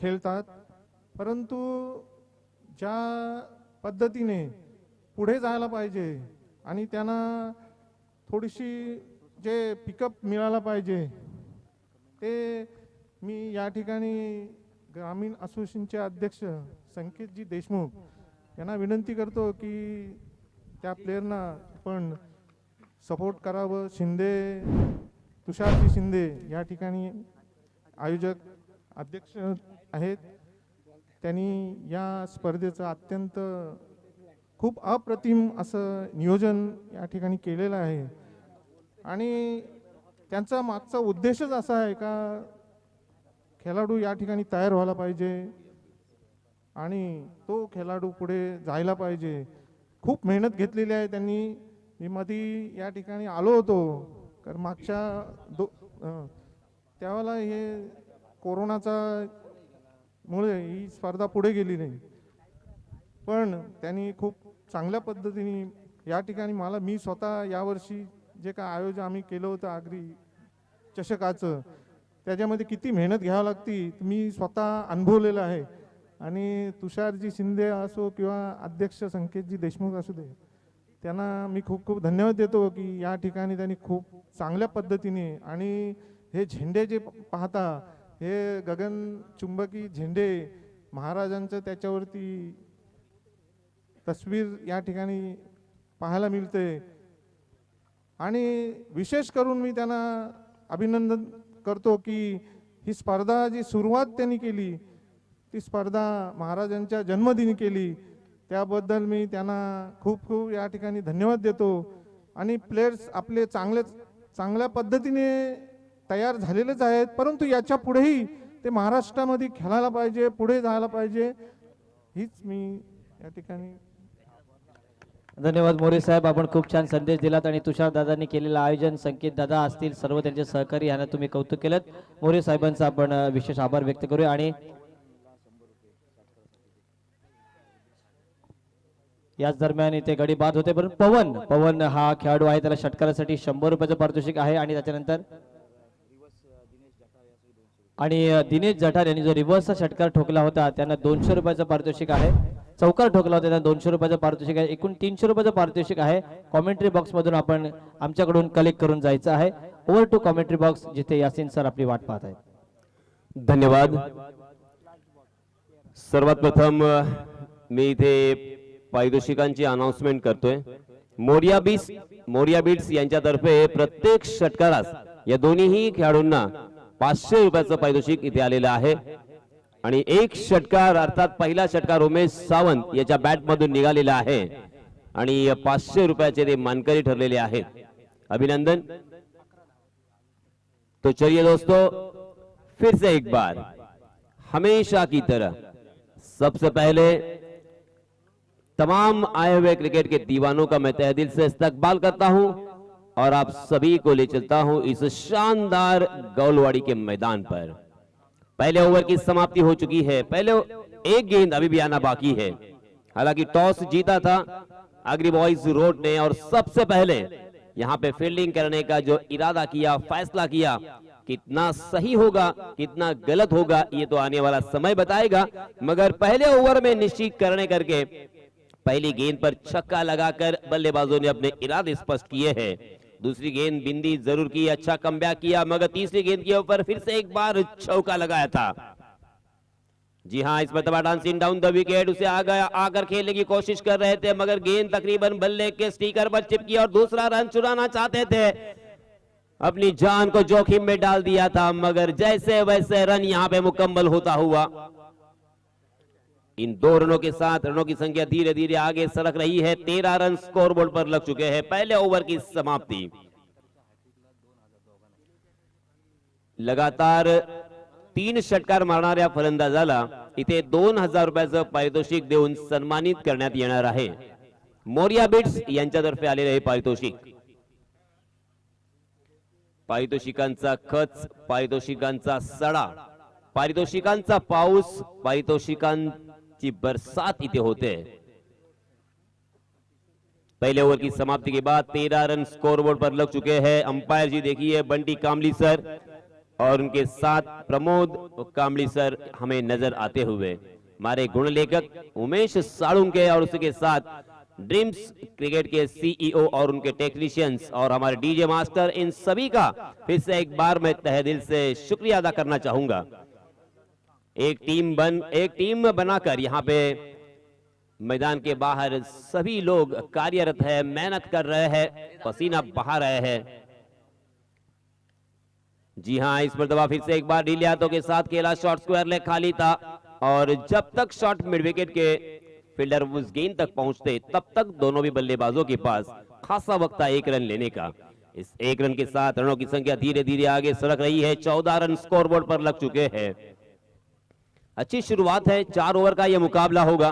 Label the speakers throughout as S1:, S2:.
S1: खेळतात, परंतु ज्या पद्धतीने पुढे जायला पाहिजे आणि त्यांना थोडीशी जे पिकअप मिळाला पाहिजे ते मी या ठिकाणी ग्रामीण असोसिएशनचे अध्यक्ष संकेतजी देशमुख यांना विनंती करतो की त्या प्लेयरना पण सपोर्ट करावं. तुषारजी शिंदे या ठिकाणी आयोजक अध्यक्ष आहेत, त्यांनी या स्पर्धेचं अत्यंत खूप अप्रतिम असं नियोजन या ठिकाणी केलेलं आहे आणि त्यांचा मागचा उद्देशच असा आहे का खेळाडू या ठिकाणी तयार व्हायला पाहिजे आणि तो खेळाडू पुढे जायला पाहिजे. खूप मेहनत घेतलेली आहे त्यांनी. मी मध्ये या ठिकाणी आलो होतो कारण मागच्या त्यावेळेला हे कोरोनाचा मुळे ही स्पर्धा पुढे गेली नाही, पण त्यांनी खूप चांगल्या पद्धतीने या ठिकाणी मी स्वतः यावर्षी जे काय आयोजन आम्ही केलं होतं आगरी चषकाचं त्याच्यामध्ये किती मेहनत घ्यावी लागती मी स्वतः अनुभवलेलं आहे. आणि तुषारजी शिंदे असो किंवा अध्यक्ष संकेतजी देशमुख असू दे, त्यांना मी खूप खूप धन्यवाद देतो की या ठिकाणी त्यांनी खूप चांगल्या पद्धतीने आणि हे झेंडे जे पाहता हे गगनचुंबकी झेंडे महाराजांचं त्याच्यावरती तस्वीर या ठिकाणी पाहायला मिळते आणि विशेष करून मी त्यांना अभिनंदन करतो की ही स्पर्धा जी सुरुवात त्यांनी केली ती स्पर्धा महाराजांच्या जन्मदिनी केली, त्याबद्दल मी त्यांना खूप खूप या ठिकाणी धन्यवाद देतो. आणि प्लेयर्स आपले चांगल्या पद्धतीने तयार झालेलेच आहेत, परंतु याच्या पुढेही ते महाराष्ट्रामध्ये खेळायला पाहिजे, पुढे जायला पाहिजे, हीच मी या ठिकाणी.
S2: धन्यवाद मोरे साहेब, आपण खूप छान संदेश दिलात आणि तुषार दादांनी केलेलं आयोजन, संकेत दादा असतील, सर्व त्यांचे सहकारी यांना तुम्ही कौतुक केलं. मोरे साहेबांचा आपण विशेष आभार व्यक्त करूया. आणि याच दरम्यान इथे गडी बाद होते, परंतु पवन हा खेळाडू आहे, त्याला षटकारासाठी 100 रुपयाचं पारितोषिक आहे. आणि त्याच्यानंतर दिनेश जठार यांनी जो रिव्हर्सचा षटकार ठोकला होता त्यांना 200 रुपयाचं पारितोषिक आहे. चौकार ठोकला होता त्यांना 200 रुपयाचं पारितोषिक आहे. एकूण 300 रुपयाचं पारितोषिक आहे. कॉमेंट्री बॉक्स मधून आपण आमच्याकडून कलेक्ट करून जायचं आहे. ओव्हर टू कॉमेंट्री बॉक्स, जिथे यासिन सर आपली वाट पाहत आहेत.
S3: धन्यवाद. सर्वात प्रथम मी इथे पारितोषिकांची अनाउन्समेंट करतोय. मोरिया बीट्स यांच्यातर्फे प्रत्येक षटकारास या दोन्ही खेळाडूंना 500 रुपयाचं पारितोषिक इथे आलेलं आहे. आणि एक षटकार अर्थात पहिला षटकार उमेश सावंत याच्या बॅट मधून निघालेला आहे आणि 500 रुपयाचे ते मानकरी ठरलेले आहेत. अभिनंदन. तो चलिए दोस्तों, फिर से एक बार हमेशा की तरह सबसे पहले तमाम आए हुए क्रिकेट के दीवानों का मैं तहे दिल से इस्तकबाल करता हूं और आप सभी को ले चलता हूं इस शानदार गौलवाड़ी के मैदान पर. पहले ओवर की समाप्ति हो चुकी है. पहले एक गेंद अभी भी आना बाकी है. हालांकि टॉस जीता था आगरी बॉयज रोड ने और सबसे पहले यहां पे फील्डिंग करने का जो इरादा किया, फैसला किया, कितना सही होगा कितना गलत होगा ये तो आने वाला समय बताएगा. मगर पहले ओवर में निश्चित करने करके पहली गेंद पर छक्का लगाकर बल्लेबाजों ने अपने इरादे स्पष्ट किए हैं. दूसरी गेंद बिंदी जरूर की, अच्छा कमबैक किया, मगर तीसरी गेंद के ऊपर फिर से एक बार चौका लगाया था. जी हां, इस मरतबा डांसिंग डाउन द विकेट उसे आकर खेलने की कोशिश कर रहे थे, मगर गेंद तकरीबन बल्ले के स्टिकर पर चिपकी और दूसरा रन चुराना चाहते थे. अपनी जान को जोखिम में डाल दिया था, मगर जैसे वैसे रन यहां पे मुकम्मल होता हुआ. इन 2 रनों के साथ रनों की संख्या धीरे धीरे आगे सरक रही है. 13 रन स्कोरबोर्ड पर लग चुके हैं. पहले ओवर की समाप्ति. लगातार 3 षटकार मारणाऱ्या फलंदाजाला इथे 2000 रुपयाचं पारितोषिक देऊन सन्मानित करण्यात येणार आहे. मोरिया बीट्स यांच्यातर्फे आलेले हे पारितोषिक. पारितोषिकांचा खच, पारितोषिकांचा सडा, पारितोषिकांचा पाऊस, पारितोषिकांची बरसात इथे होते. पहले ओवर की समाप्ति के बाद 13 रन स्कोरबोर्ड पर लग चुके हैं. अंपायर जी देखिए बंटी कामली सर, और उनके साथ प्रमोद कामड़ी सर हमें नजर आते हुए, हमारे गुण लेखक उमेश साळुंके और उसके साथ ड्रीम्स क्रिकेट के सीईओ और उनके टेक्नीशियंस और हमारे डीजे मास्टर, इन सभी का फिर से एक बार मैं तहे दिल से शुक्रिया अदा करना चाहूंगा। एक टीम बनाकर यहाँ पे मैदान के बाहर सभी लोग कार्यरत है, मेहनत कर रहे हैं, पसीना बहा रहे हैं। जी हाँ, इस मर्तबा फिर से एक बार ढीले हाथों के साथ खेला, शॉट स्क्वायर लेग खाली था और जब तक शॉट मिड विकेट के फील्डर उस गेंद तक पहुंचते तब तक दोनों भी बल्लेबाजों के पास खासा वक्त था एक रन लेने का। इस एक रन के साथ रनों की संख्या धीरे धीरे आगे सरक रही है, 14 रन स्कोरबोर्ड पर लग चुके हैं। अच्छी शुरुआत है, 4 ओवर का यह मुकाबला होगा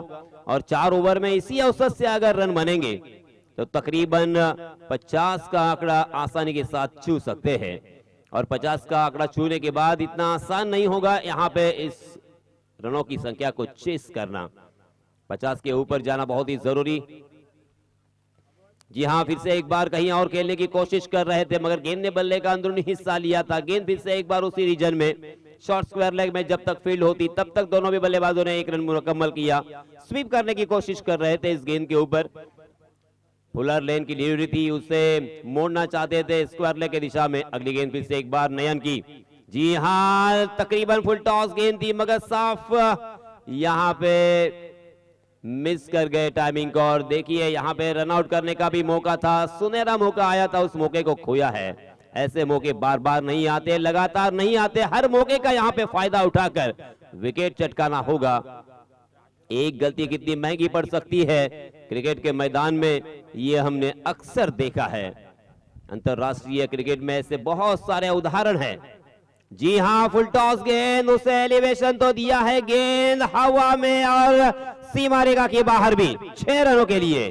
S3: और 4 ओवर में इसी औसत से अगर रन बनेंगे तो तकरीबन 50 का आंकड़ा आसानी के साथ छू सकते हैं और 50 का आंकड़ा छूने के बाद इतना आसान नहीं होगा यहाँ पे इस रनों की संख्या को चेस करना। 50 के ऊपर जाना बहुत ही जरूरी। जी हाँ, फिर से एक बार कहीं और खेलने की कोशिश कर रहे थे मगर गेंद ने बल्ले का अंदरूनी हिस्सा लिया था। गेंद फिर से एक बार उसी रीजन में शॉर्ट स्क्वायर लेग में जब तक फील्ड होती तब तक दोनों भी बल्लेबाजों ने एक रन मुकम्मल किया। स्वीप करने की कोशिश कर रहे थे इस गेंद के ऊपर, फुलर लेन की डिलीवरी थी, उसे मोड़ना चाहते थे स्क्वायर लेग की दिशा में। अगली गेंद फिर से एक बार नयन की। जी हाँ, तकरीबन फुल टॉस गेंद थी मगर साफ यहाँ पे मिस कर गए टाइमिंग को और देखिए यहाँ पे रन आउट करने का भी मौका था, सुनहरा मौका आया था, उस मौके को खोया है। ऐसे मौके बार बार नहीं आते, लगातार नहीं आते, हर मौके का यहाँ पे फायदा उठाकर विकेट चटकाना होगा। एक गलती कितनी महंगी पड़ सकती है क्रिकेट के मैदान में, ये हमने अक्सर देखा है। अंतरराष्ट्रीय क्रिकेट में ऐसे बहुत सारे उदाहरण हैं। जी हाँ, फुल टॉस गेंद, उसे एलिवेशन तो दिया है, गेंद हवा में और सीमा रेखा के बाहर भी, 6 रनों के लिए।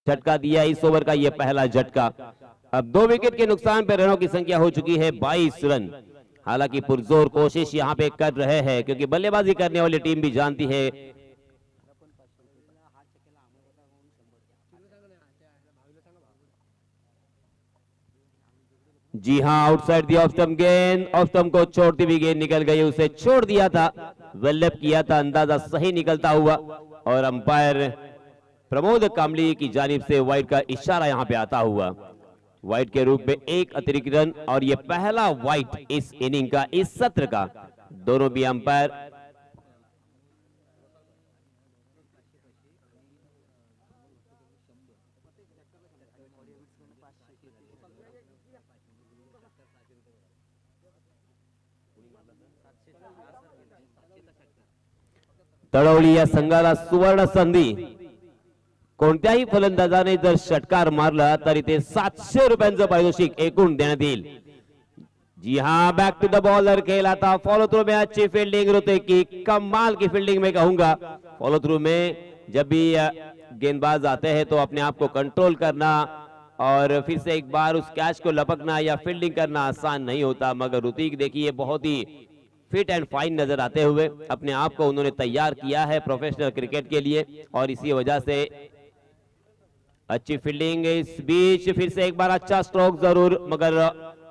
S3: झटका दिया इस ओवर का ये पहला झटका। अब 2 विकेट के नुकसान पर रनों की संख्या हो चुकी है 22 रन। हालांकि पुरजोर कोशिश यहां पे कर रहे हैं, क्योंकि बल्लेबाजी करने वाली टीम भी जानती है जी हां, आउटसाइड दी ऑफ स्टंप गेंद, ऑफ स्टंप को छोड़ती हुई गेंद निकल गई, उसे छोड़ दिया था, वेलअप किया था, अंदाजा सही निकलता हुआ और अंपायर प्रमोद कामली की जानिब से वाइड का इशारा यहां पे आता हुआ। वाइड के रूप में 1 अतिरिक्त रन और यह पहला वाइड इस इनिंग का, इस सत्र का। दोनों भी अंपायर तळवली या संघाला सुवर्ण संधी। कोणत्याही फलंदाजाने जर षटकार मारला तर इथे 700 रुपयांचं पारितोषिक एकूण देण्यात येईल। जी हां, बैक टू द बॉलर खेला था, फॉलो थ्रू में अच्छी फील्डिंग ऋतिक की, कमाल की फील्डिंग में कहूंगा। फॉलो थ्रू में जब भी गेंदबाज आते हैं तो अपने आप को कंट्रोल करना और फिर से एक बार उस कैच को लपकना या फील्डिंग करना आसान नहीं होता, मगर ऋतिक देखिए बहुत ही फिट एंड फाइन नजर आते हुए अपने आप को उन्होंने तैयार किया है प्रोफेशनल क्रिकेट के लिए और इसी वजह से अच्छी फील्डिंग। इस बीच फिर से एक बार अच्छा स्ट्रोक जरूर, मगर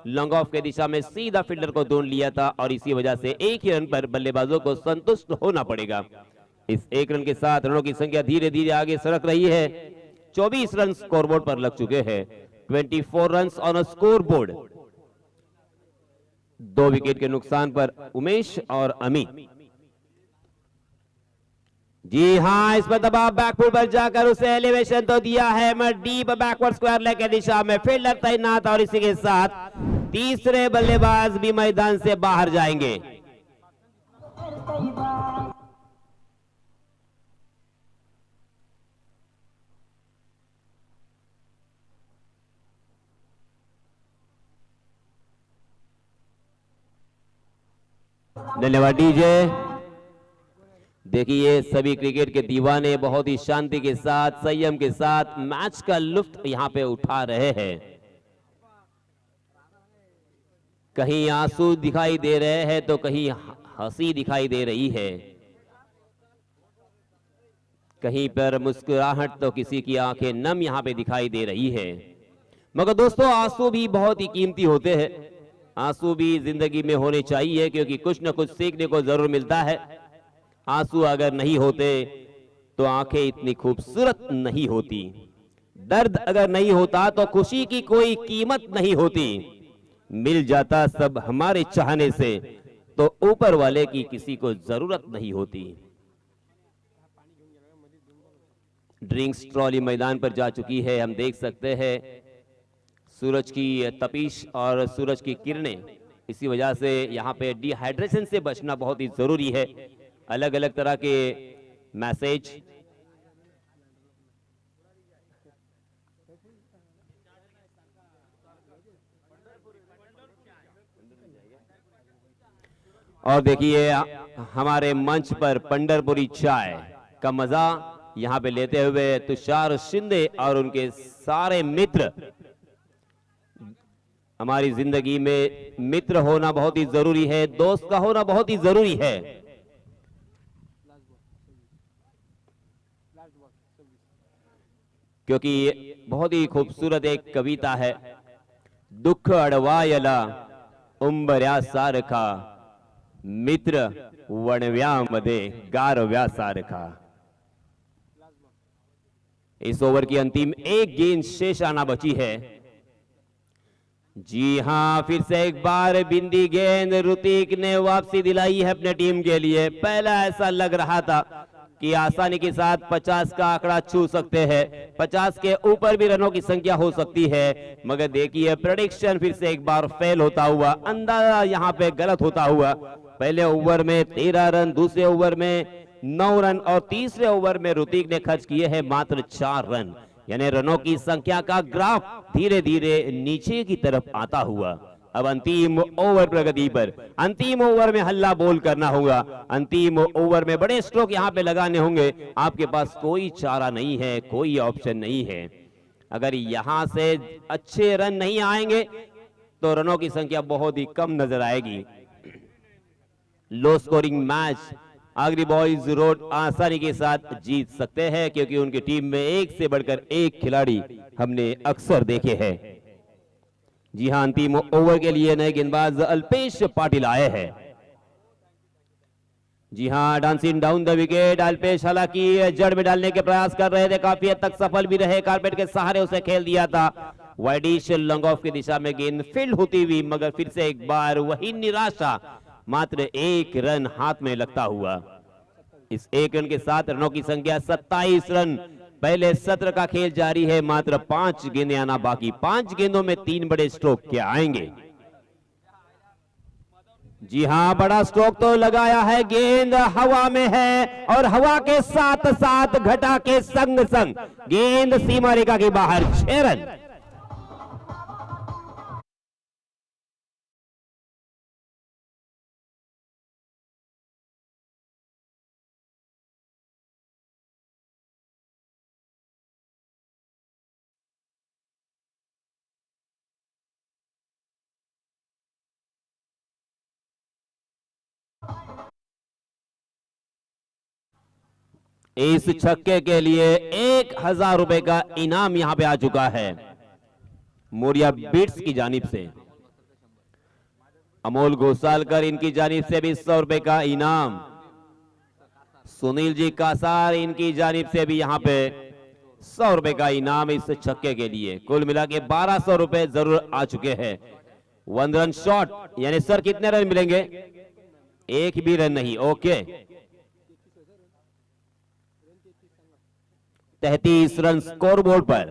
S3: लॉन्ग ऑफ के दिशा में सीधा फील्डर को ढूंढ लिया था और इसी वजह से 1 ही रन पर बल्लेबाजों को संतुष्ट होना पड़ेगा। इस 1 रन के साथ रनों की संख्या धीरे धीरे आगे सरक रही है। 24 रन स्कोरबोर्ड पर लग चुके हैं, 24 run on score board. 2 wicket के नुकसान पर उमेश और अमित। जी हां, इस पर दबाव बैकफुट पर जाकर उसे एलिवेशन तो दिया है, मैं डीप बैकवर्ड स्क्वायर लेग के दिशा में फील्डर तैनात और इसी के साथ तीसरे बल्लेबाज भी मैदान से बाहर जाएंगे। धन्यवाद डीजे। देखिए सभी क्रिकेट के दीवाने बहुत ही शांति के साथ, संयम के साथ मैच का लुत्फ यहां पे उठा रहे हैं। कहीं आंसू दिखाई दे रहे हैं तो कहीं हंसी दिखाई दे रही है, कहीं पर मुस्कुराहट तो किसी की आंखें नम यहां पे दिखाई दे रही है। मगर दोस्तों आंसू भी बहुत ही कीमती होते हैं, आंसू भी जिंदगी में होने चाहिए, क्योंकि कुछ न कुछ सीखने को जरूर मिलता है। आंसू अगर नहीं होते तो आंखें इतनी खूबसूरत नहीं होती, दर्द अगर नहीं होता तो खुशी की कोई कीमत नहीं होती। मिल जाता सब हमारे चाहने से तो ऊपर वाले की किसी को जरूरत नहीं होती। ड्रिंक्स ट्रॉली मैदान पर जा चुकी है, हम देख सकते हैं सूरज की तपिश और सूरज की किरणें, इसी वजह से यहाँ पे डिहाइड्रेशन से बचना बहुत ही जरूरी है। अलग अलग तरह के मैसेज और देखिए हमारे मंच पर पंढरपुरी चाय का मजा यहां पे लेते हुए तुषार शिंदे और उनके सारे मित्र। हमारी जिंदगी में मित्र होना बहुत ही जरूरी है, दोस्त का होना बहुत ही जरूरी है। क्योंकि बहुत ही खूबसूरत एक कविता है, दुख अडवायला उंबऱ्या सारखा मित्र वणव्यामध्ये गारव्या सारखा। इस ओवर की अंतिम 1 गेंद शेष आना बची है। जी हां, फिर से एक बार बिंदी गेंद ऋतिक ने वापसी दिलाई है अपने टीम के लिए। पहला ऐसा लग रहा था कि आसानी के साथ 50 का आंकड़ा छू सकते हैं, 50 के ऊपर भी रनों की संख्या हो सकती है, मगर देखिए प्रेडिक्शन फिर से एक बार फेल होता हुआ, अंदाजा यहां पे गलत होता हुआ। पहले ओवर में 13 रन, दूसरे ओवर में 9 रन और तीसरे ओवर में ऋतिक ने खर्च किए हैं मात्र 4 रन। यानी रनों की संख्या का ग्राफ धीरे धीरे नीचे की तरफ आता हुआ। अब अंतिम ओवर प्रगति पर, अंतिम ओवर में हल्ला बोल करना होगा, अंतिम ओवर में बड़े स्ट्रोक यहां पे लगाने होंगे। आपके पास कोई चारा नहीं है, कोई ऑप्शन नहीं है। अगर यहां से अच्छे रन नहीं आएंगे तो रनों की संख्या बहुत ही कम नजर आएगी। Low scoring match Agri boys road आसानी के साथ जीत सकते हैं, क्योंकि उनकी टीम में एक से बढ़कर एक खिलाड़ी हमने अक्सर देखे हैं। जी हां, अंतिम ओवर के लिए नए गेंदबाज अल्पेश पाटिल आए हैं। जी हां, dancing down the wicket Alpesh हालांकि जड़ में डालने के प्रयास कर रहे थे, काफी हद तक सफल भी रहे, कारपेट के सहारे उसे खेल दिया था। वाइडिश लॉन्ग ऑफ की दिशा में गेंद फील्ड होती हुई, मगर फिर से एक बार वही निराशा, मात्र एक रन हाथ में लगता हुआ। इस एक रन के साथ रनों की संख्या 27 रन। पहले सत्र का खेल जारी है, मात्र 5 गेंदें आना बाकी। 5 गेंदों में 3 बड़े स्ट्रोक क्या आएंगे? जी हां, बड़ा स्ट्रोक तो लगाया है, गेंद हवा में है और हवा के साथ साथ घटा के संग संग गेंद सीमा रेखा के बाहर। 6 रन। इस छक्के के लिए 1000 रुपए का इनाम यहां पे आ चुका है मोरिया बीट्स की जानिब से। अमोल घोसालकर इनकी जानिब से भी 100 रुपए का इनाम। सुनील जी कासार इनकी जानिब से भी यहां पे 100 रुपए का इनाम इस छक्के के लिए। कुल मिला के 1200 रुपए जरूर आ चुके हैं। 1 रन शॉट, यानी सर कितने रन मिलेंगे? एक भी रन नहीं। ओके, 33 रन स्कोरबोर्ड पर।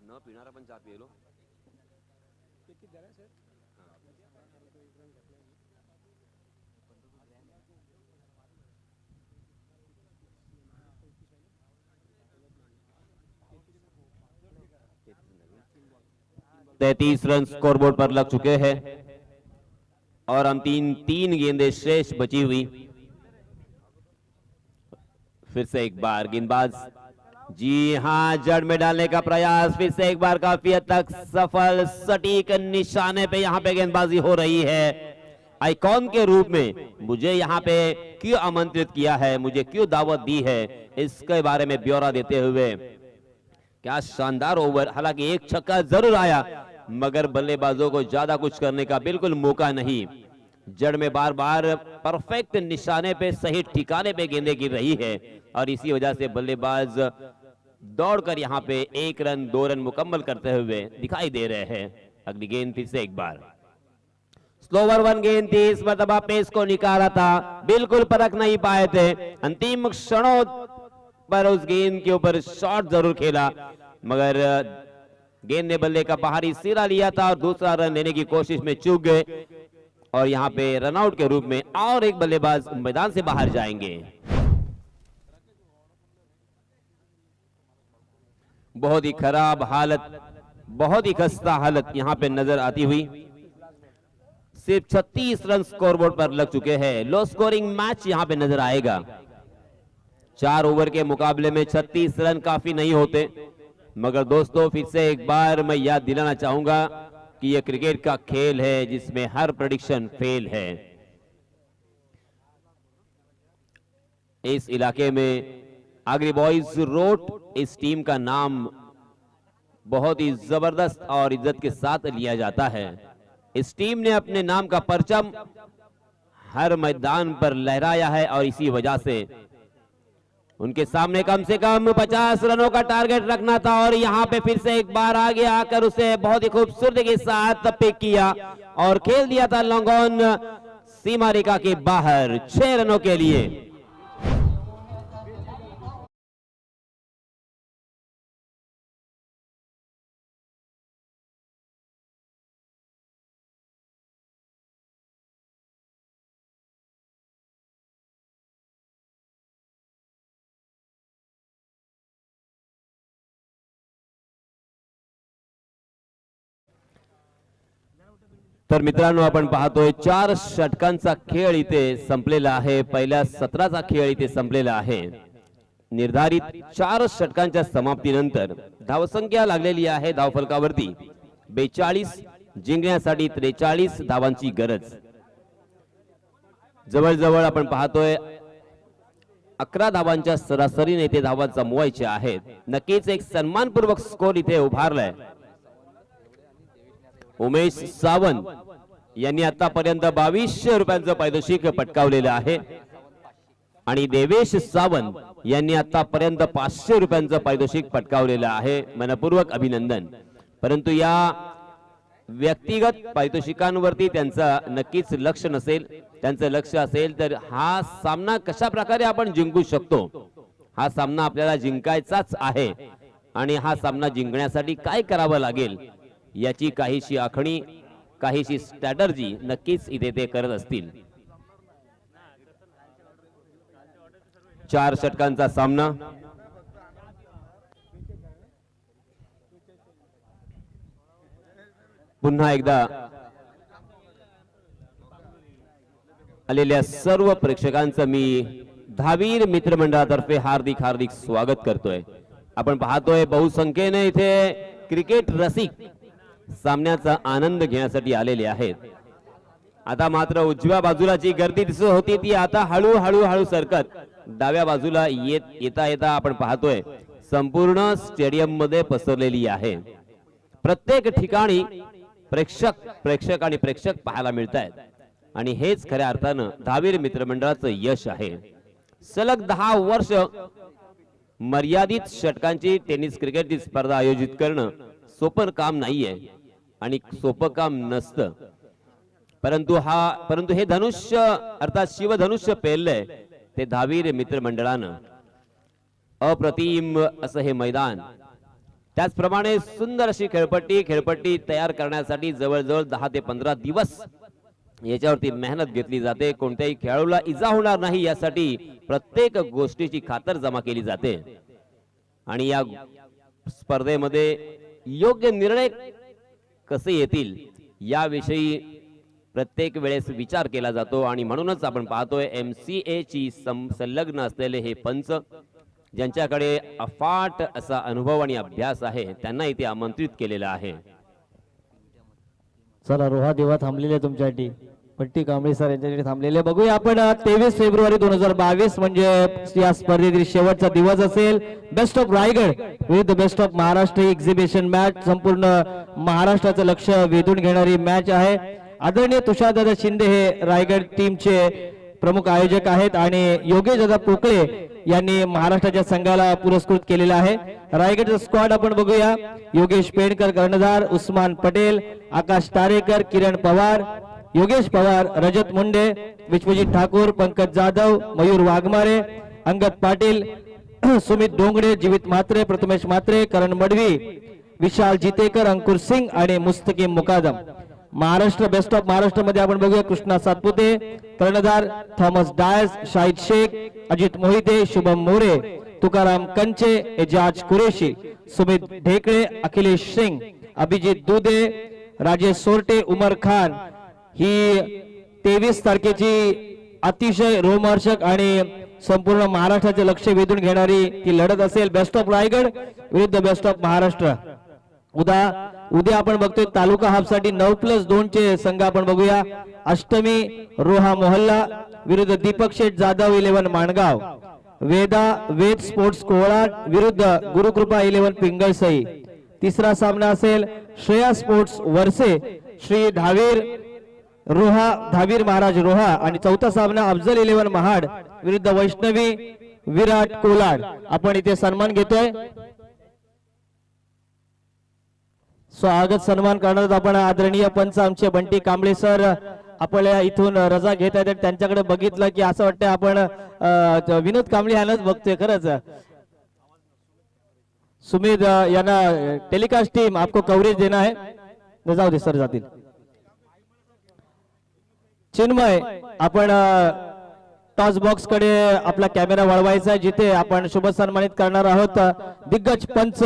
S3: न पिणारा पण चहा पिलो। 33 रन स्कोरबोर्ड पर लग चुके हैं और अंतिम 3 गेंदें शेष बची हुई। फिर से एक बार गेंदबाज, जी हां, जड़ में डालने का प्रयास, फिर से एक बार काफी हद तक सफल। सटीक निशाने पे यहां पे गेंदबाजी हो रही है। आइकॉन के रूप में मुझे यहां पे क्यों आमंत्रित किया है, मुझे क्यों दावत दी है, इसके बारे में ब्यौरा देते हुए, क्या शानदार ओवर। हालांकि एक छक्का जरूर आया, मगर बल्लेबाजों को ज्यादा कुछ करने का बिल्कुल मौका नहीं। जड़ में बार बार परफेक्ट निशाने पे, सही ठिकाने पे गेंदें गिर रही है और इसी वजह से बल्लेबाज दौड़कर यहां पे 1 रन 2 रन मुकम्मल करते हुए दिखाई दे रहे हैं। अगली गेंद फिर से एक बार स्लोवर 1 गेंद थी, इस मरतबा पेस को निकाला था, बिल्कुल परख नहीं पाए थे। अंतिम क्षणों पर उस गेंद के ऊपर शॉट जरूर खेला, मगर गेंद ने बल्ले का बाहरी सिरा लिया था और दूसरा रन लेने की कोशिश में चूक गए और यहां पे रनआउट के रूप में और एक बल्लेबाज मैदान से बाहर जाएंगे। बहुत ही खराब हालत, बहुत ही खस्ता हालत यहां पे नजर आती हुई। सिर्फ 36 रन स्कोरबोर्ड पर लग चुके हैं। लो स्कोरिंग मैच यहां पे नजर आएगा। 4 ओवर के मुकाबले में 36 रन काफी नहीं होते, मगर दोस्तों फिर से एक बार मैं याद दिलाना चाहूंगा कि यह क्रिकेट का खेल है जिसमें हर प्रेडिक्शन फेल है। इस इलाके में आगरी बॉयज रोड इस टीम का नाम बहुत ही जबरदस्त और इज्जत के साथ लिया जाता है। इस टीम ने अपने नाम का परचम हर मैदान पर लहराया है और इसी वजह से उनके सामने कम से कम 50 रनों का टारगेट रखना था और यहां पे फिर से एक बार आगे आकर उसे बहुत ही खूबसूरती के साथ पिक किया और खेल दिया था लॉन्ग ऑन सीमा रेखा के बाहर 6 रनों के लिए। तर मित्रांनो आपण पाहतोय 4 षटकांचा खेळ इथे संपलेला आहे. पहिल्या सत्राचा खेळ इथे संपलेला आहे. निर्धारित 4 षटकांच्या समाप्तीनंतर धावसंख्या लागलेली आहे धावफलकावरती 42. जिंकण्यासाठी 43 धावांची गरज. जवळजवळ आपण पाहतोय 11 धावांच्या सरासरीने इथे धावा जमवायच्या आहेत. नक्कीच एक सन्मानपूर्वक स्कोर इथे उभारलाय. उमेश सावंत यांनी आतापर्यंत 2200 रुपयांचं पारितोषिक पटकावलेलं आहे आणि देवेश सावंत यांनी आतापर्यंत 500 रुपयांचं पारितोषिक पटकावलेलं आहे. मनपूर्वक अभिनंदन. परंतु या व्यक्तिगत पारितोषिकांवरती त्यांचं नक्कीच लक्ष नसेल. त्यांचं लक्ष असेल तर हा सामना कशा प्रकारे आपण जिंकू शकतो. हा सामना आपल्याला जिंकायचाच आहे आणि हा सामना जिंकण्यासाठी काय करावं लागेल याची काहीशी आखणी, काहीशी स्ट्रॅटर्जी नक्कीच इथे ते करत असतील. 4 षटकांचा सामना. पुन्हा एकदा आलेल्या सर्व प्रेक्षकांचं मी धावीर मित्रमंडळातर्फे हार्दिक हार्दिक स्वागत करतोय. आपण पाहतोय बहुसंख्येने इथे क्रिकेट रसिक सामन्याचा आनंद घेण्यासाठी आलेले आहेत. आता मात्र उजव्या बाजूला जी गर्दी दिसत होती ती आता हळूहळू सरकत डाव्या बाजूला येता येता आपण पाहतोय संपूर्ण स्टेडियम मध्ये पसरलेली आहे. प्रत्येक ठिकाणी प्रेक्षक आणि प्रेक्षक पाहायला मिळत आहेत आणि हेच खऱ्या अर्थानं धावीर मित्रमंडळाचं यश आहे. सलग 10 वर्ष मर्यादित षटकांची टेनिस क्रिकेटची स्पर्धा आयोजित करणं सोपं काम नाहीये आणि सोपं काम नसतं. परंतु हे धनुष्य अर्थात शिवधनुष्य पेललंय ते धावीर मित्रमंडळानं. अप्रतिम असं हे मैदान. त्याचप्रमाणे सुंदर अशी खेळपट्टी तयार करण्यासाठी जवळजवळ 10 ते 15 दिवस याच्यावरती मेहनत घेतली जाते. कोणत्याही खेळाडूला इजा होणार नाही यासाठी प्रत्येक गोष्टीची खातर जमा केली जाते आणि या स्पर्धेमध्ये योग्य निर्णय कसे येतील याविषयी प्रत्येक वेळेस विचार केला जातो आणि म्हणूनच आपण पाहतोय MCA ची संलग्न असलेले हे पंच ज्यांच्याकडे अफाट असा अनुभव आणि अभ्यास आहे त्यांना इथे आमंत्रित केलेला आहे.
S2: चला रोहा देवा थांबलेले तुमच्यासाठी. पट्टी कांबळे सर यांच्यासाठी थांबलेले. बघूया आपण 23 फेब्रुवारी 2022 म्हणजे या स्पर्धेतील शेवटचा दिवस असेल. बेस्ट ऑफ रायगड विरुद्ध best of Maharashtra exhibition match. संपूर्ण महाराष्ट्राचं लक्ष वेधून घेणारी मॅच आहे. आदरणीय तुषारदादा शिंदे हे रायगड टीमचे प्रमुख आयोजक आहेत आणि योगेश दादा पोकळे यांनी महाराष्ट्राच्या संघाला पुरस्कृत केलेला आहे. रायगडचा स्क्वॉड आपण बघूया. योगेश पेडकर कर्णधार, उस्मान पटेल, आकाश तारेकर, किरण पवार, योगेश पवार, रजत मुंडे, विश्वजित ठाकूर, पंकज जाधव, मयूर वाघमारे, अंगद पाटील, सुमित डोंगडे, जीवित म्हात्रे, प्रथमेश म्हात्रे, करण मडवी, विशाल जितेकर, अंकुर सिंग आणि मुस्तकीम मुकादम. महाराष्ट्र बेस्ट ऑफ महाराष्ट्र मध्ये आपण बघूया कृष्णा सातपुते, कर्णधार थॉमस डायस, शाहिद शेख, अजित मोहिते, शुभम मोरे, तुकाराम कंचे, एजाज कुरेशी, सुमित ढेकळे, अखिलेश सिंग, अभिजित दुदे, राजेश सोरटे, उमर खान. ही 23 तारखेची अतिशय रोमहर्षक आणि संपूर्ण महाराष्ट्राचे लक्ष वेधून घेणारी ती लढत असेल. बेस्ट ऑफ रायगड विरुद्ध बेस्ट ऑफ महाराष्ट्र. उद्या आपण बघतोय तालुका हाफ साठी 9+2 चे संघ आपण बघूया. अष्टमी रोहा मोहल्ला विरुद्ध दीपक शेठ जाधव 11 माणगाव. वेद स्पोर्ट्स कोळाड विरुद्ध गुरुकृपा 11 पिंगळसई. तिसरा सामना असेल श्रेया स्पोर्ट्स वरसे श्री धावीर महाराज रोहा आणि चौथा सामना अफजल 11 महाड विरुद्ध वैष्णवी विराट कोलाड. आपण इथे सन्मान घेतोय. स्वागत सन्मान करणार आपण आदरणीय पंच आमचे बंटी कांबळे सर आपल्या इथून रजा घेत आहेत. त्यांच्याकडे बघितलं की असं वाटतं आपण विनोद कांबळे यांनाच बघतोय. खरंच सुमित यांना टेलिकास्ट टीम आपको कवरेज देना है. जाऊ दे सर जातील. चिन्मय आपण टॉस बॉक्स कडे आपला कॅमेरा वळवायचा आहे जिथे आपण शुभ सन्मानित करणार आहोत दिग्गज पंच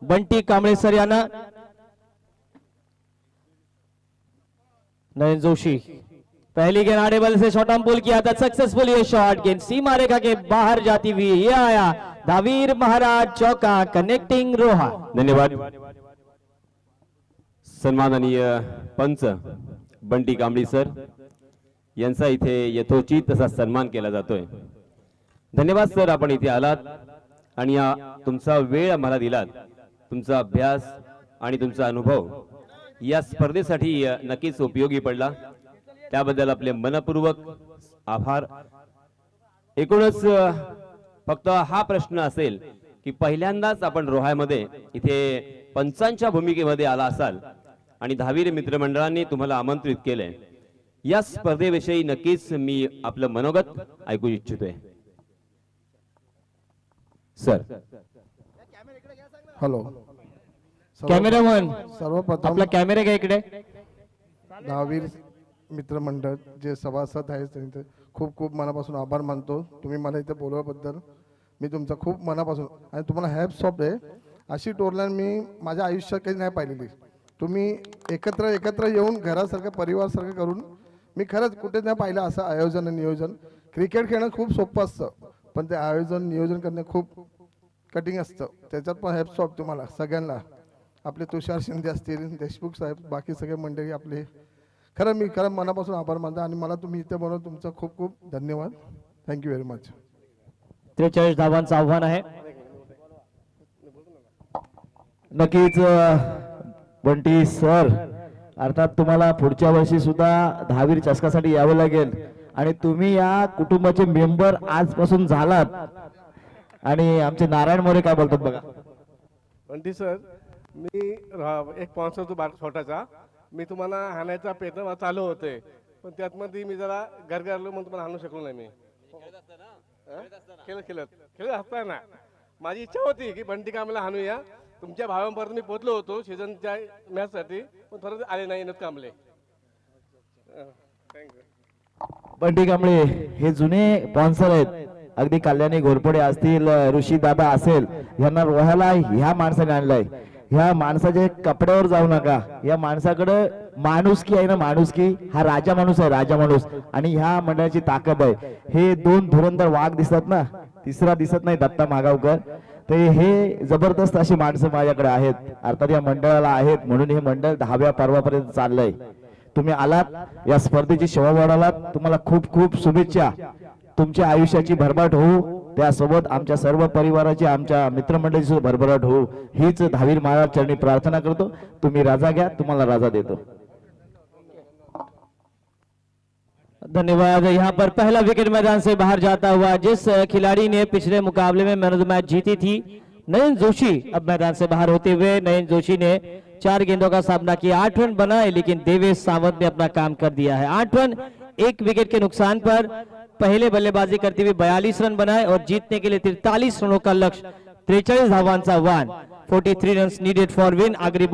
S2: बंटी कांबळे सर यांना. नयन जोशी पहली गेंद आड़े बल से शॉर्ट आर्म पुल किया था सक्सेसफुल। ये शॉट गेंद सीमा रेखा के बाहर जाती हुई ये आया धावीर महाराज चौका कनेक्टिंग रोहा।
S3: धन्यवाद। सन्माननीय पंच बंटी कांबळी सर यांचा इथे यथोचित तसा सन्मान केला जातोय। धन्यवाद सर, आपण इथे आलात आणि या तुमचा वेळ आम्हाला दिलात, तुमचा अभ्यास आणि तुमचा अनुभव या स्पर्धेसाठी नक्कीच उपयोगी पडला, त्याबद्दल आपले मनपूर्वक आभार। एकूणच फक्त हा प्रश्न असेल की पहिल्यांदाच आपण रोहामध्ये इथे पंचांच्या भूमिकेमध्ये आला असाल आणि धावीर मित्रमंडळांनी तुम्हाला आमंत्रित केले, या स्पर्धेविषयी नक्कीच मी आपलं मनोगत ऐकू इच्छितोय सर।
S4: हॅलो
S2: कॅमेरामन
S4: सर्वप्रथम
S2: आपला कॅमेरा घ्या इकडे।
S4: दहावीर मित्रमंडळ जे सभासद आहेत त्यांचे खूप खूप मनापासून आभार मानतो। तुम्ही मला इथे बोलवल्याबद्दल मी तुमचा खूप मनापासून आणि तुम्हाला हॅप्स ऑफ आहे। अशी टोर्नामेंट मी माझ्या आयुष्यात काही नाही पाहिलेली। तुम्ही एकत्र येऊन घरासारखं परिवारसारखं करून मी खरंच कुठे नाही पाहिलं असं आयोजन आणि नियोजन। क्रिकेट खेळणं खूप सोपं असतं, पण ते आयोजन नियोजन करणं खूप कठीण असतं। त्याच्यात पण हॅप्स ऑफ तुम्हाला सगळ्यांना, आपले तुषार शिंदे असतील, देशमुख साहेब, बाकी सगळे मंडळी आपले, मी खरं मनापासून आभार मानतो आणि मला तुम्ही इथे बनवून तुमचा खूप खूप धन्यवाद। Thank you very much.
S2: 43 धावांचं आव्हान आहे।
S5: नक्कीच बंटी सर, अर्थात तुम्हाला पुढच्या वर्षी सुद्धा दहावीर चषकासाठी यावं लागेल आणि तुम्ही या कुटुंबाचे मेंबर आजपासून झालात। आणि आमचे नारायण मोरे काय बोलतात बघा।
S6: बंटी सर, मी एक स्पॉन्सर तो बार छोटाचा, मी तुम्हाला हाणायचा प्रयत्न चालू होते, पण त्यात मध्ये मी जरा गरगरलो म्हणून तुम्हाला हाणू शकलो नाही। मी खेळत असताना माझी इच्छा होती की बंटी कांबळेला हाणूया, तुमच्या भावांपर्यंत मी पोहोचलो होतो सीझनच्या मॅचसाठी, पण थोडं आले नाही येणं कांबळे।
S5: बंटी कांबळे हे जुने स्पॉन्सर आहेत, अगदी कल्याणी घोरपडे असतील, ऋषी दादा असेल, यांना रोह्याला ह्या माणसाने आणलंय। ह्या माणसाच्या कपड्यावर जाऊ नका, या माणसाकडे माणुसकी आहे ना, माणुसकी, हा राजा माणूस आहे, राजा माणूस, आणि ह्या मंडळाची ताकद आहे। हे दोन धुरंधर वाघ दिसतात ना, तिसरा दिसत नाही दत्ता मागावकर, ते हे जबरदस्त अशी माणसं माझ्याकडे आहेत, अर्थात या मंडळाला आहेत, म्हणून हे मंडळ 10व्या पर्वापर्यंत चाललंय। तुम्ही आलात या स्पर्धेची शोभा वाढवलात, तुम्हाला खूप खूप शुभेच्छा। तुमच्या आयुष्याची भरभराट होऊ, त्यासोबत आमच्या सर्व परिवाराची, आमच्या मित्रमंडळीची सुद्धा भरभराट होऊ, हीच धावीर महाराज चरणी प्रार्थना करतो। तुम्ही राजा घ्या, तुम्हाला राजा देतो।
S2: धन्यवाद। यहाँ पर पहला विकेट मैदान से बाहर जाता हुआ जिस खिलाड़ी ने पिछले मुकाबले में मैन ऑफ द मैच जीती थी, नयन जोशी, अब मैदान से बाहर होते हुए नयन जोशी ने 4 गेंदों का सामना किया, 8 रन बनाए, लेकिन देवेश सावंत ने अपना काम कर दिया है। 8 रन 1 विकेट के नुकसान पर पहले बल्लेबाजी करते हुए 42 रन बनाए और जीतने के लिए 43 रनों का लक्ष्य, 43 धावांचा आव्हान, 43 runs needed for win. Agree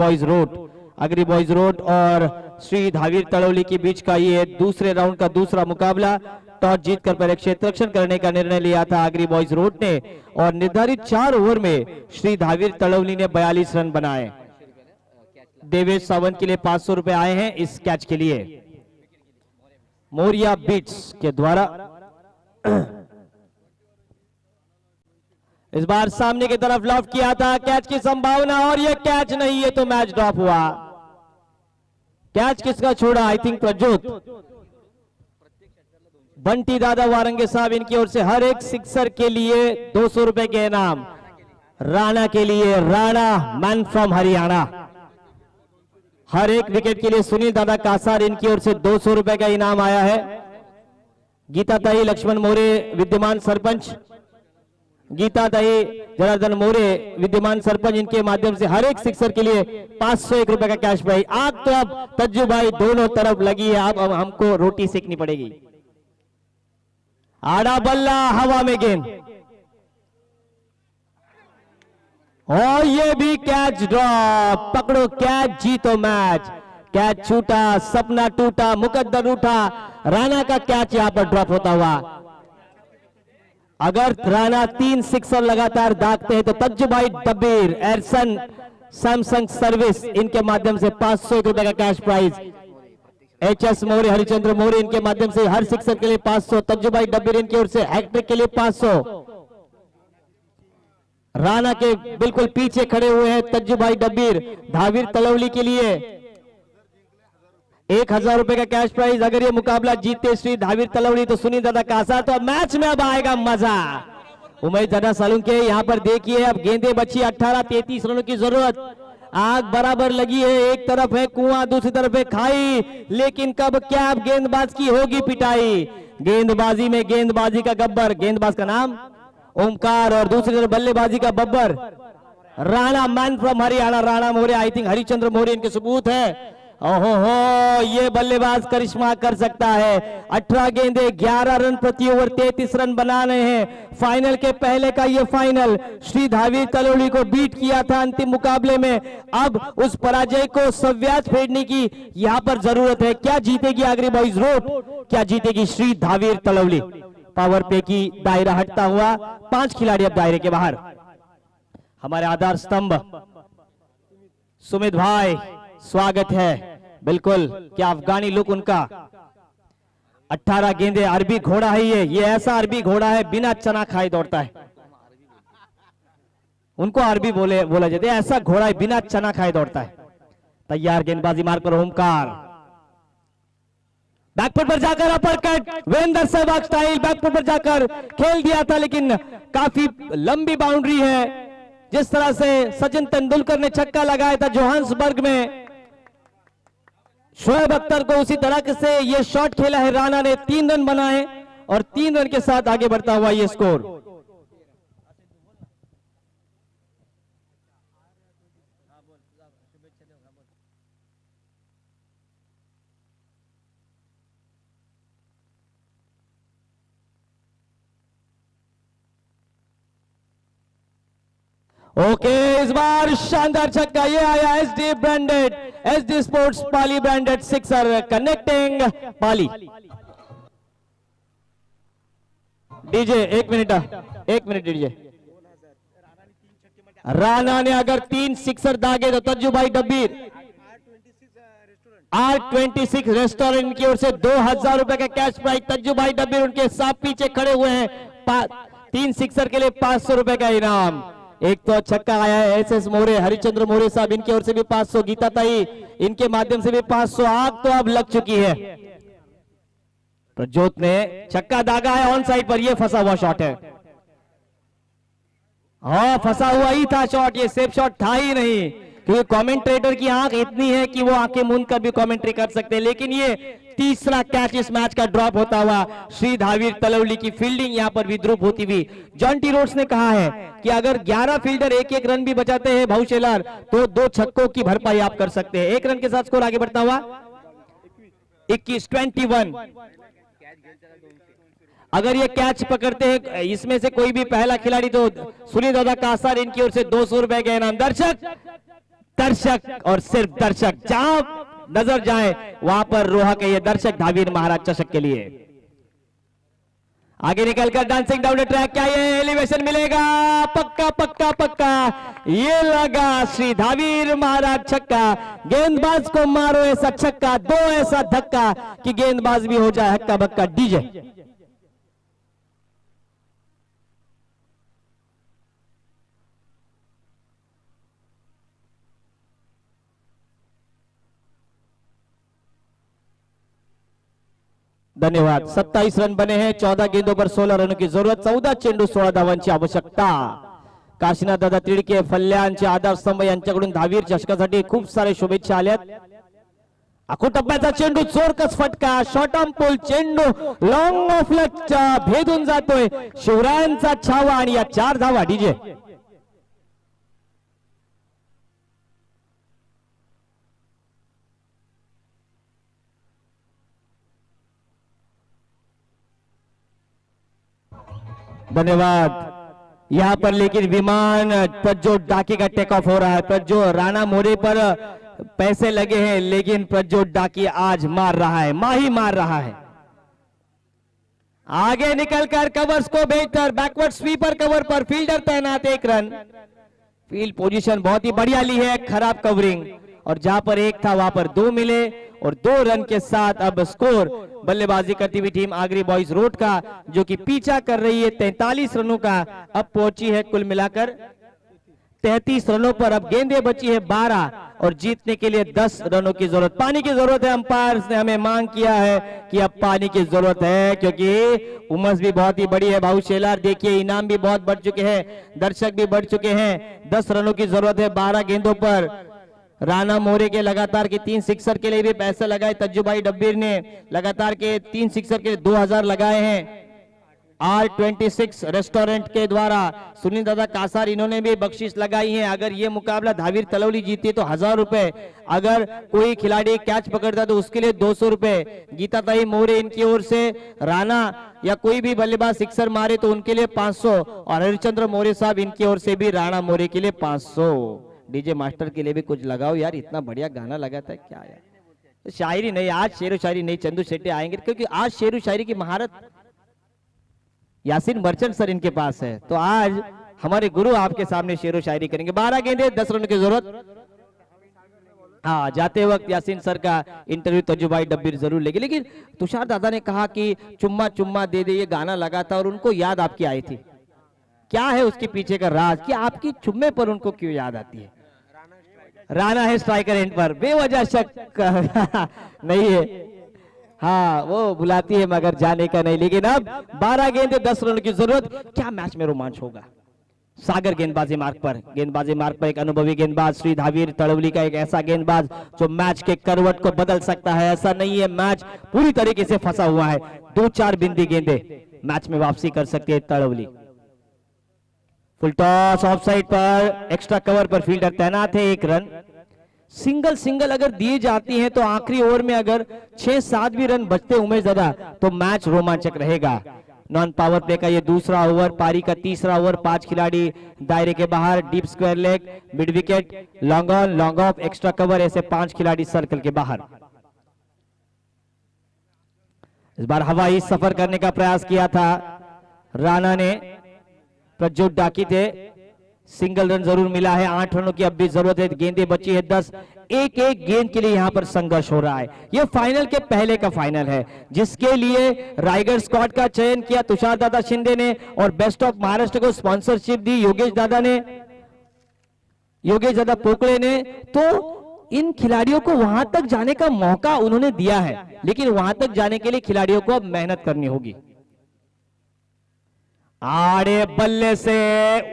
S2: boys road और श्री धावीर तड़ौली के बीच का ये दूसरे राउंड का दूसरा मुकाबला। टॉस जीतकर पहले क्षेत्ररक्षण करने का निर्णय लिया था अग्री बॉयज रोड ने, और निर्धारित 4 ओवर में श्री धावीर तड़ौली ने 42 रन बनाए। देवेश सावंत के लिए 500 रुपए आए हैं इस कैच के लिए, मोरिया बीट्स के द्वारा। इस बार सामने की तरफ लॉफ्ट किया था, कैच की संभावना, और यह कैच नहीं, ये तो मैच ड्रॉप हुआ। कैच किसका छोड़ा? I think Prajyot. बंटी दादा वारंगे साहब, इनकी ओर से हर एक सिक्सर के लिए 200 रुपए के इनाम। राणा के लिए, राणा मैन फ्रॉम हरियाणा, हर एक विकेट के लिए सुनील दादा कासार, इनकी ओर से 200 रुपए का इनाम आया है। गीताताई लक्ष्मण मोरे विद्यमान सरपंच, गीताताई जनार्दन मोरे विद्यमान सरपंच, इनके माध्यम से हर एक सिक्सर के लिए 501 रुपए का कैश प्राइज। आग तो अब तज्जू भाई दोनों तरफ लगी है, अब हमको रोटी सेकनी पड़ेगी। आड़ा बल्ला, हवा में गेंद, और ये भी कैच ड्रॉप। पकड़ो कैच, जीतो मैच। कैच छूटा, सपना टूटा, मुकद्दर उठा, राणा का कैच यहां पर ड्रॉप होता हुआ। अगर राणा 3 सिक्सर लगातार दागते हैं तो तज्जुभाई डब्बीर, एरसन सैमसंग सर्विस, इनके माध्यम से 501 रुपए का cash prize. HS Maurya, Harichandra Maurya इनके माध्यम से हर सिक्सर के लिए 500, तज्जुभाई डब्बीर इनकी ओर से हैट्रिक के लिए 500। राणा के बिल्कुल पीछे खड़े हुए हैं तज्जुभाई डब्बीर धावीर तलवली के लिए 1000 रुपए का कैश प्राइज। अगर ये मुकाबला जीते श्री धावीर तलवली तो सुनील दादा कासा, तो मैच में अब आएगा मजा। उमेश दादा सालुंके यहाँ पर देखिए, अब गेंदे बची 18-33 रनों की जरूरत। आग बराबर लगी है, एक तरफ है कुआं दूसरी तरफ है खाई, लेकिन कब क्या अब गेंदबाज की होगी पिटाई। गेंदबाजी में गेंदबाजी का गब्बर, गेंदबाज का नाम ओमकार और दूसरी तरफ बल्लेबाजी का Babbar Rana, man from Haryana Rana Maurya. I think Harichandra Maurya इनके सबूत है। ओहो हो, ये बल्लेबाज करिश्मा कर सकता है। 18 गेंदे 11 रन प्रति ओवर 33 रन बनाने हैं। फाइनल के पहले का ये फाइनल श्री धावीर तलवली को बीट किया था अंतिम मुकाबले में। अब उस पराजय को सव्याज फेरने की यहां पर जरूरत है। क्या जीतेगी आगरी बॉयज रोड, क्या जीतेगी श्री धावीर तलवली। पावर प्ले की दायरा हटता हुआ 5 खिलाड़ी अब दायरे के बाहर। हमारे आधार स्तंभ सुमित भाई, स्वागत है। बिल्कुल, क्या अफगानी लुक उनका। 18 गेंदे, अरबी घोड़ा है ये ऐसा अरबी घोड़ा है बिना चना खाए दौड़ता है। उनको अरबी बोला जाता है, ऐसा घोड़ा है बिना चना खाए दौड़ता है। तैयार, गेंदबाजी मार्ग पर ओमकार, बैकफुट पर जाकर uppercut, Virendra Sehwag style back foot पर जाकर खेल दिया था, लेकिन काफी लंबी बाउंड्री है। जिस तरह से सचिन तेंदुलकर ने छक्का लगाया था जोहान्सबर्ग में, शोएब अख्तर को उसी तरह से ये शॉट खेला है। राणा ने 3 रन बनाए और 3 रन के साथ आगे बढ़ता हुआ ये स्कोर। ओके, इस बार शानदार छक्का ये आया SD ब्रांडेड, SD स्पोर्ट्स पाली ब्रांडेड सिक्सर कनेक्टिंग पाली। डीजे एक मिनट डीजे। राणा ने अगर 3 सिक्सर दागे तो तज्जुभाई डब्बीर R26 रेस्टोरेंट की ओर से 2000 रुपए का कैश प्राइज। तज्जुभाई डब्बीर उनके साथ पीछे खड़े हुए हैं। 3 सिक्सर के लिए 500 रुपए का इनाम। एक तो छक्का आया है SS मौर्य, हरिचंद्र मौर्य साहब इनकी ओर से भी 500, गीता ताई इनके माध्यम से भी 500। आग तो अब लग चुकी है। प्रज्योत ने छक्का दागा है ऑन साइड पर, यह फंसा हुआ शॉट है। हाँ, फंसा हुआ ही था शॉट, ये सेफ शॉट था ही नहीं, क्योंकि कमेंटेटर की आंख इतनी है कि वो आंखें मूंद कर भी कमेंट्री कर सकते हैं। लेकिन ये तीसरा कैच इस मैच का ड्रॉप होता हुआ श्री धावीर तलवली की फील्डिंग यहां पर विद्रूप होती हुई। जॉन टी रोड्स ने कहा है कि अगर 11 फील्डर एक रन भी बचाते हैं भाउशेलर, तो 2 छक्कों की भरपाई आप कर सकते हैं। 1 रन के साथ स्कोर आगे बढ़ता हुआ 21-21। अगर ये कैच पकड़ते हैं इसमें से कोई भी पहला खिलाड़ी तो सुनील दादा कासार इनकी ओर से 200 रुपए का इनाम। दर्शक और सिर्फ दर्शक, जहां नजर जाए वहां पर रोहा के ये दर्शक धावीर महाराज चषक के लिए आगे निकलकर डांसिंग डाउन द ट्रैक। क्या ये एलिवेशन मिलेगा? पक्का पक्का पक्का, ये लगा श्री धावीर महाराज छक्का। गेंदबाज को मारो ऐसा छक्का, 2 ऐसा धक्का कि गेंदबाज भी हो जाए हक्का बक्का। डीजे धन्यवाद। 27 रन बने हैं, 14 गेंदों पर 16 रनों की जरूरत, 14 चेंडू 16 धावांची आवश्यकता। काशीनाथ दादा तिडके, फल्ल्यांचे आधार स्तंभ यांच्याकडून धावीर चषकासाठी खूप सारे शुभेच्छा आल्यात। आखो टप्प्याचा चेंडू, चोरकस फटका, शॉर्ट ऑन पोल चेंडू लॉंग ऑफ लेगच्या भेदून जातोय शिवरायांचा छावा आणि या 4 धावा। डीजे धन्यवाद। यहां पर लेकिन विमान प्रज्योत डाकी का टेक ऑफ हो रहा है। प्रज्योत राणा मोरे पर पैसे लगे हैं, लेकिन प्रज्योत डाकी आज मार रहा है, माही मार रहा है। आगे निकलकर कवर्स को बेहतर बैकवर्ड स्वीपर कवर पर फील्डर तैनात। 1 रन। फील्ड पोजीशन बहुत ही बढ़िया ली है, खराब कवरिंग, और जहां पर 1 था वहां पर 2 मिले और 2 रन के साथ अब स्कोर बल्लेबाजी करती हुई टीम आगरी बॉयज रोड का, जो कि पीछा कर रही है 43 रनों का, अब पहुंची है कुल मिलाकर 33 रनों पर। अब गेंदें बची है 12 और जीतने के लिए 10 रनों की जरूरत। पानी की जरूरत है, अंपायर्स ने हमें मांग किया है कि अब पानी की जरूरत है, क्योंकि उमस भी बहुत ही बड़ी है। भाऊ शेलार देखिए, इनाम भी बहुत बढ़ चुके हैं, दर्शक भी बढ़ चुके हैं। 10 रनों की जरूरत है 12 गेंदों पर। राणा मोरे के लगातार के 3 सिक्सर के लिए भी पैसे लगाए। तज्जुभाई डब्बीर ने लगातार के 3 सिक्सर के 2000 लगाए हैं। R26 रेस्टोरेंट के द्वारा सुनील दादा कासार, इन्होंने भी बख्शिश लगाई है। अगर ये मुकाबला धावीर तलौली जीती तो 1000 रुपए, अगर कोई खिलाड़ी कैच पकड़ता तो उसके लिए 200 रुपए। गीताताई मोरे इनकी ओर से राणा या कोई भी बल्लेबाज सिक्सर मारे तो उनके लिए 500, और हरिश्चंद्र मोरे साहब इनकी ओर से भी राणा मोरे के लिए 500। डीजे मास्टर के लिए भी कुछ लगाओ यार, इतना बढ़िया गाना लगाता है क्या यार। तो शायरी नहीं, आज शेर व शायरी नहीं, चंदू शेट्टी आएंगे, क्योंकि आज शेर व शायरी की महारत यासीन मर्चेंट सर इनके पास है। तो आज हमारे गुरु आपके सामने शेर व शायरी करेंगे। 12 गेंदे 10 रन की जरूरत। हाँ, जाते वक्त यासीन सर का इंटरव्यू तजुभाई डब्बीर जरूर लेंगे। लेकिन तुषार दादा ने कहा कि चुम्मा चुम्मा दे दे, ये गाना लगा था और उनको याद आपकी आई थी। क्या है उसके पीछे का राज कि आपकी चुम्मे पर उनको क्यों याद आती है? राणा है स्ट्राइकर एंड पर, बेवजह शक नहीं है। हाँ, वो बुलाती है मगर जाने का नहीं। लेकिन अब 12 गेंदे 10 रन की जरूरत। क्या मैच में रोमांच होगा? सागर गेंदबाजी मार्ग पर एक अनुभवी गेंदबाज श्री धावीर तड़वली का एक ऐसा गेंदबाज जो मैच के करवट को बदल सकता है। ऐसा नहीं है, मैच पूरी तरीके से फंसा हुआ है। 2-4 बिंदी गेंदे मैच में वापसी कर सकती है तड़वली। फुल टॉस ऑफ साइड पर, एक्स्ट्रा कवर पर फील्डर तैनात है। 1 रन। सिंगल अगर दिए जाती हैं तो आखिरी ओवर में अगर 6-7 भी रन बचते उमेश दादा तो मैच रोमांचक रहेगा। नॉन पावर प्ले का ये दूसरा ओवर, पारी का तीसरा ओवर। 5 खिलाड़ी दायरे के बाहर, deep square leg, mid wicket, long on, long off, extra cover, ऐसे 5 खिलाड़ी सर्कल के बाहर। इस बार हवाई सफर करने का प्रयास किया था राणा ने, प्रज्योत डाकी थे। सिंगल रन जरूर मिला है। 8 रनों की अब भी जरूरत है। गेंदें बची है 10। एक गेंद के लिए यहां पर संघर्ष हो रहा है। यह फाइनल के पहले का फाइनल है, जिसके लिए राइगर स्क्वाड का चयन किया तुषार दादा शिंदे ने, और बेस्ट ऑफ महाराष्ट्र को स्पॉन्सरशिप दी योगेश दादा पोकले ने। तो इन खिलाड़ियों को वहां तक जाने का मौका उन्होंने दिया है, लेकिन वहां तक जाने के लिए खिलाड़ियों को अब मेहनत करनी होगी। आड़े बल्ले से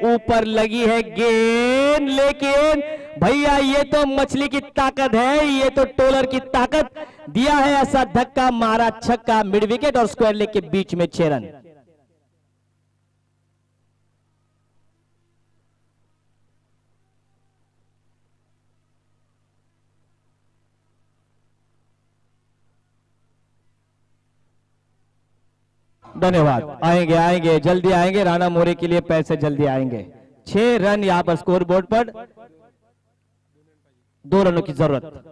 S2: ऊपर लगी है गेंद, लेकिन भैया ये तो मछली की ताकत है, ये तो टोलर की ताकत। दिया है ऐसा धक्का, मारा छक्का, मिड विकेट और स्क्वायर लेग के बीच में 6 रन। धन्यवाद। आएंगे जल्दी आएंगे। राणा मोरे के लिए पैसे जल्दी आएंगे। 6 रन यहां पर स्कोर बोर्ड पर, 2 रनों की जरूरत।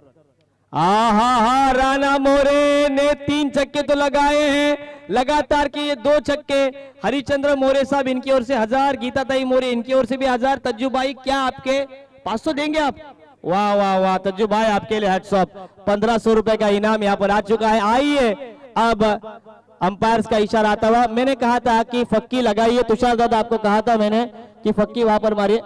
S2: हा, राणा मोरे ने 3 छक्के तो लगाए हैं लगातार के, ये 2 छक्के। हरिचंद्र मोरे साहब इनकी ओर से 1000, गीताताई मोरे इनकी ओर से भी 1000। तज्जू भाई क्या आपके 500 देंगे आप? वाह वाह वाह तज्जू भाई, आपके लिए हैट्स ऑफ। 1500 रुपए का इनाम यहां पर आ चुका है। आइए अब अंपायर्स का इशारा आता हुआ। मैंने कहा था कि फक्की लगाइए, तुषार दादा आपको कहा था मैंने कि फक्की वहां पर मारिए।